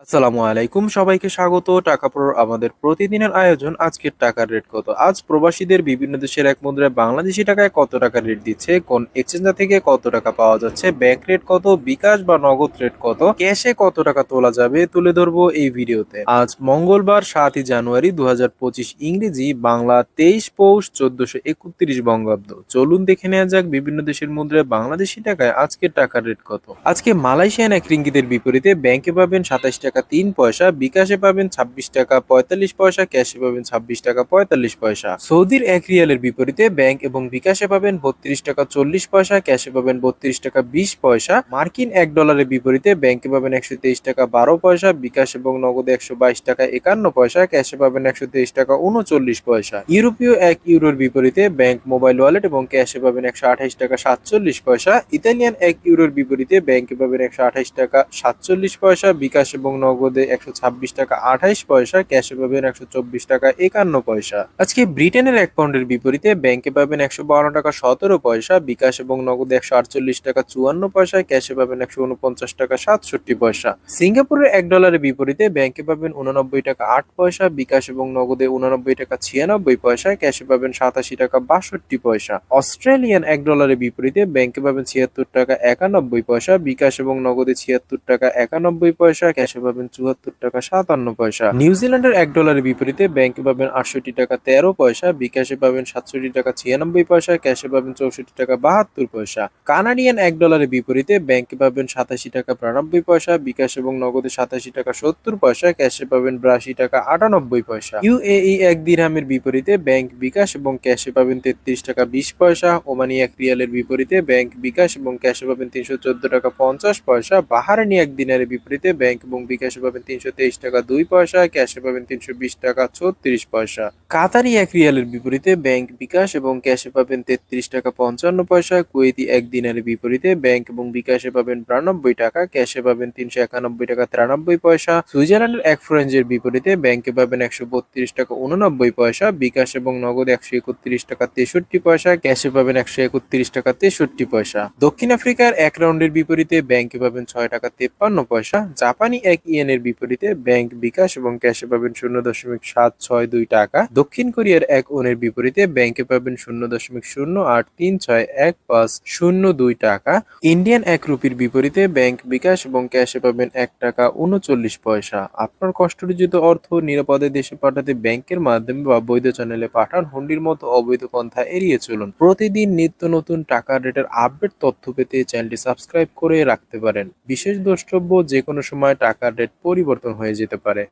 আসসালামু আলাইকুম, সবাইকে স্বাগত টাকাপ্রোর আমাদের প্রতিদিনের আয়োজন। আজকের টাকার রেট কত? আজ প্রবাসীদের বিভিন্ন দেশের এক মুদ্রায় বাংলাদেশি টাকায় কত টাকা রেট দিচ্ছে, কোন এক্সচেঞ্জার থেকে কত টাকা পাওয়া যাচ্ছে, ব্যাংক রেট কত, বিকাশ বা নগদ রেট কত, ক্যাশে কত টাকা তোলা যাবে তুলে ধরবো এই ভিডিওতে। আজ মঙ্গলবার 7ই জানুয়ারি 2025, ইংরেজি বাংলা 23 পৌষ 1431 বঙ্গাব্দ। চলুন দেখে নেওয়া যাক বিভিন্ন দেশের মুদ্রায় বাংলাদেশি টাকায় আজকের টাকার রেট কত। আজকে মালয়েশিয়ান এক রিঙ্গিতের বিপরীতে ব্যাংকে পাবেন 27 টাকা 3 পয়সা, বিকাশে পাবেন 26 টাকা 45 পয়সা, ক্যাশে পাবেন 26 টাকা 45 পয়সা। সৌদির এক রিয়ালের বিপরীতে ব্যাংক এবং বিকাশে পাবেন 32 টাকা 40 পয়সা, ক্যাশে পাবেন 32 টাকা 20 পয়সা। মার্কিন $1 বিপরীতে ব্যাংকে পাবেন 123 টাকা 12 পয়সা, বিকাশ এবং নগদে 122 টাকা 51 পয়সা, ক্যাশে পাবেন 123 টাকা 39 পয়সা। ইউরোপীয় এক ইউরোর বিপরীতে ব্যাংক, মোবাইল ওয়ালেট এবং ক্যাশে পাবেন 128 টাকা 47 পয়সা। ইতালিয়ান এক ইউরোর বিপরীতে ব্যাংকে পাবেন 128 টাকা 47 পয়সা, বিকাশ এবং নগদে 126 টাকা 28 পয়সা, ক্যাশে পাবেন 124 টাকা 51 পয়সা। আজকে ব্রিটেনের এক পাউন্ডের বিপরীতে ব্যাংকে পাবেন 152 টাকা 17 পয়সা, বিকাশ এবং নগদে 148 টাকা 54 পয়সা, ক্যাশে পাবেন 149 টাকা 67 পয়সা। সিঙ্গাপুরের $1 বিপরীতে ব্যাংকে পাবেন 89 টাকা 8 পয়সা, বিকাশ এবং নগদে 89 টাকা 96 পয়সা, ক্যাশে পাবেন 87 টাকা 62 পয়সা। অস্ট্রেলিয়ান $1 বিপরীতে ব্যাংকে পাবেন 76 টাকা 91 পয়সা, বিকাশ এবং নগদে 76 টাকা 91 পয়সা, ক্যাশে পাবেন 74 টাকা 57 পয়সা। নিউজিল্যান্ডের $1 বিপরীতে ব্যাংকে পাবেন 68 টাকা 13 পয়সা, বিকাশে পাবেন 67 টাকা 96 পয়সা, ক্যাশে পাবেন 64 টাকা 72 পয়সা। কানাডিয়ান $1 বিপরীতে ব্যাংকে পাবেন 87 টাকা 92 পয়সা, বিকাশ এবং নগদে 87 টাকা 70 পয়সা, ক্যাশে পাবেন 82 টাকা 98 পয়সা। ইউএই এক দিরহামের বিপরীতে ব্যাংক, বিকাশ এবং ক্যাশে পাবেন 33 টাকা 20 পয়সা। ওমানি এক রিয়ালের বিপরীতে ব্যাংক, বিকাশ এবং ক্যাশে পাবেন 314 টাকা 50 পয়সা। বাহারানি এক দিনারের বিপরীতে ব্যাংক এবং বিকাশে পাবেন 323 টাকা 2 পয়সা, ক্যাশে পাবেন 320 টাকা 36 পয়সা। কাতারি এক রিয়ালের বিপরীতে ব্যাংক, বিকাশ এবং ক্যাশে পাবেন 33 টাকা 55 পয়সা। কুয়েতি এক দিনারের বিপরীতে ব্যাংক এবং বিকাশে পাবেন 92 টাকা, ক্যাশে পাবেন 391 টাকা 93 পয়সা। সুইজারল্যান্ডের এক ফ্রেঞ্চের বিপরীতে ব্যাংকে পাবেন 132 টাকা 89 পয়সা, বিকাশ এবং নগদ 131 টাকা 63 পয়সা, ক্যাশে পাবেন 131 টাকা 63 পয়সা। দক্ষিণ আফ্রিকার এক রাউন্ডের বিপরীতে ব্যাংকে পাবেন 6 টাকা 53 পয়সা। জাপানি এক ইয়েনের বিপরীতে ব্যাংক, বিকাশ এবং ক্যাশে পাবেন 0.762 টাকা। দক্ষিণ কোরিয়ার এক ওনের বিপরীতে ব্যাংকে পাবেন 0.36361502 টাকা। ইন্ডিয়ান এক রুপির বিপরীতে ব্যাংক, বিকাশ এবং ক্যাশে পাবেন 1 টাকা 39 পয়সা। আপনার কষ্টার্জিত অর্থ নিরাপদে দেশে পাঠাতে ব্যাংকের মাধ্যমে বা বৈধ চ্যানেলে পাঠান। হুন্ডির মতো অবৈধ পন্থা এড়িয়ে চলুন। প্রতিদিন নিত্য নতুন টাকার রেটের আপডেট তথ্য পেতে চ্যানেলটি সাবস্ক্রাইব করে রাখতে পারেন। বিশেষ দ্রষ্টব্য, যে কোনো সময় টাকার রেট পরিবর্তন হয়ে যেতে পারে।